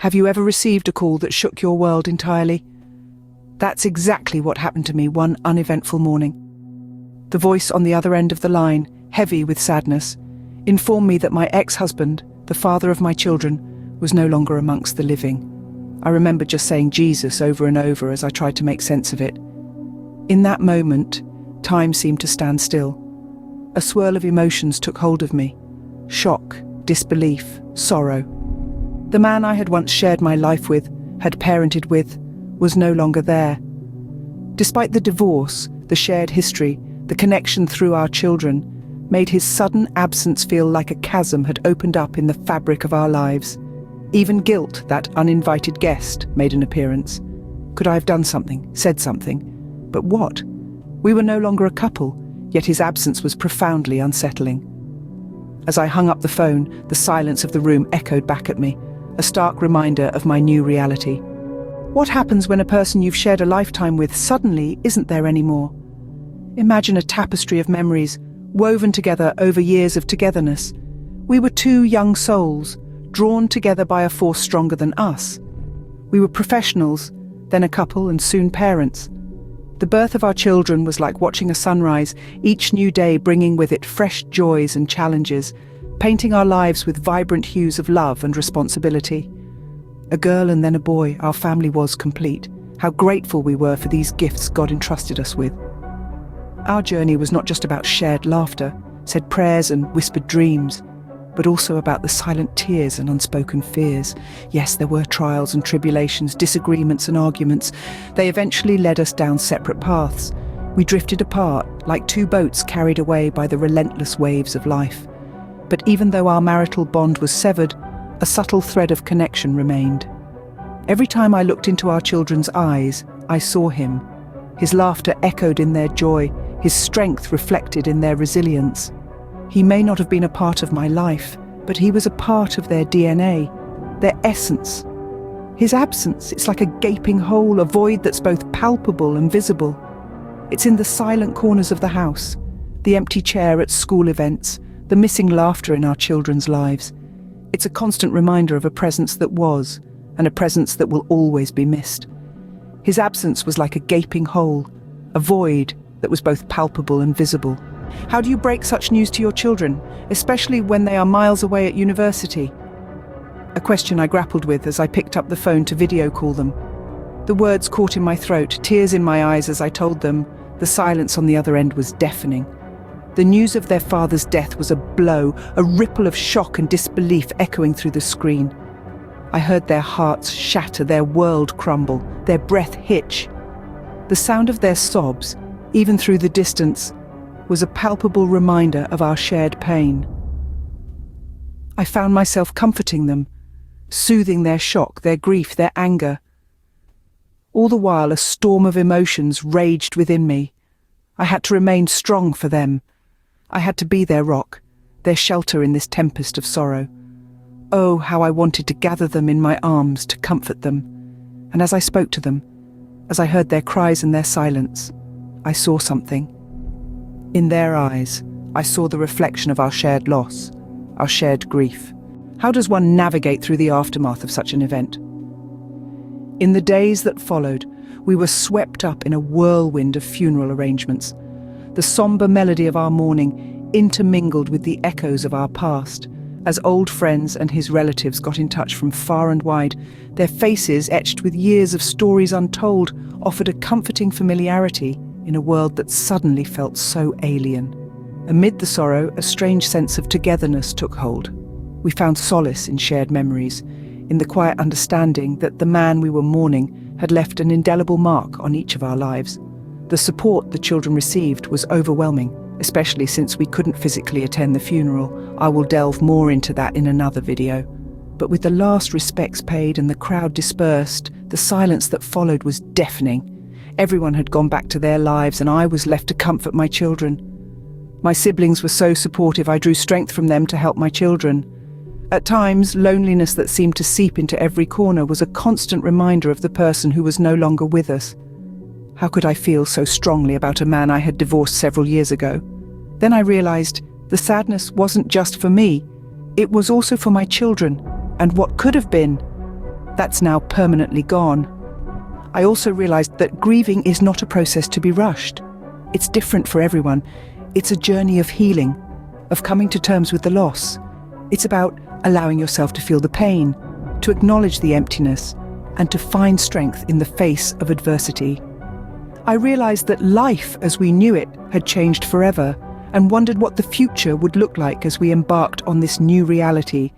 Have you ever received a call that shook your world entirely? That's exactly what happened to me one uneventful morning. The voice on the other end of the line, heavy with sadness, informed me that my ex-husband, the father of my children, was no longer amongst the living. I remember just saying Jesus over and over as I tried to make sense of it. In that moment, time seemed to stand still. A swirl of emotions took hold of me. Shock, disbelief, sorrow. The man I had once shared my life with, had parented with, was no longer there. Despite the divorce, the shared history, the connection through our children, made his sudden absence feel like a chasm had opened up in the fabric of our lives. Even guilt, that uninvited guest, made an appearance. Could I have done something, said something? But what? We were no longer a couple, yet his absence was profoundly unsettling. As I hung up the phone, the silence of the room echoed back at me, a stark reminder of my new reality. What happens when a person you've shared a lifetime with suddenly isn't there anymore? Imagine a tapestry of memories, woven together over years of togetherness. We were two young souls, drawn together by a force stronger than us. We were professionals, then a couple and soon parents. The birth of our children was like watching a sunrise, each new day bringing with it fresh joys and challenges, painting our lives with vibrant hues of love and responsibility. A girl and then a boy, our family was complete. How grateful we were for these gifts God entrusted us with. Our journey was not just about shared laughter, said prayers and whispered dreams, but also about the silent tears and unspoken fears. Yes, there were trials and tribulations, disagreements and arguments. They eventually led us down separate paths. We drifted apart, like two boats carried away by the relentless waves of life. But even though our marital bond was severed, a subtle thread of connection remained. Every time I looked into our children's eyes, I saw him. His laughter echoed in their joy, his strength reflected in their resilience. He may not have been a part of my life, but he was a part of their DNA, their essence. His absence, it's like a gaping hole, a void that's both palpable and visible. It's in the silent corners of the house, the empty chair at school events, the missing laughter in our children's lives. It's a constant reminder of a presence that was, and a presence that will always be missed. His absence was like a gaping hole, a void that was both palpable and visible. How do you break such news to your children, especially when they are miles away at university? A question I grappled with as I picked up the phone to video call them. The words caught in my throat, tears in my eyes as I told them. The silence on the other end was deafening. The news of their father's death was a blow, a ripple of shock and disbelief echoing through the screen. I heard their hearts shatter, their world crumble, their breath hitch. The sound of their sobs, even through the distance, was a palpable reminder of our shared pain. I found myself comforting them, soothing their shock, their grief, their anger. All the while, a storm of emotions raged within me. I had to remain strong for them. I had to be their rock, their shelter in this tempest of sorrow. Oh, how I wanted to gather them in my arms to comfort them. And as I spoke to them, as I heard their cries and their silence, I saw something. In their eyes, I saw the reflection of our shared loss, our shared grief. How does one navigate through the aftermath of such an event? In the days that followed, we were swept up in a whirlwind of funeral arrangements. The somber melody of our mourning intermingled with the echoes of our past. As old friends and his relatives got in touch from far and wide, their faces, etched with years of stories untold, offered a comforting familiarity in a world that suddenly felt so alien. Amid the sorrow, a strange sense of togetherness took hold. We found solace in shared memories, in the quiet understanding that the man we were mourning had left an indelible mark on each of our lives. The support the children received was overwhelming, especially since we couldn't physically attend the funeral. I will delve more into that in another video. But with the last respects paid and the crowd dispersed, the silence that followed was deafening. Everyone had gone back to their lives and I was left to comfort my children. My siblings were so supportive, I drew strength from them to help my children. At times, loneliness that seemed to seep into every corner was a constant reminder of the person who was no longer with us. How could I feel so strongly about a man I had divorced several years ago? Then I realized the sadness wasn't just for me, it was also for my children, and what could have been. That's now permanently gone. I also realized that grieving is not a process to be rushed. It's different for everyone. It's a journey of healing, of coming to terms with the loss. It's about allowing yourself to feel the pain, to acknowledge the emptiness, and to find strength in the face of adversity. I realized that life as we knew it had changed forever, and wondered what the future would look like as we embarked on this new reality.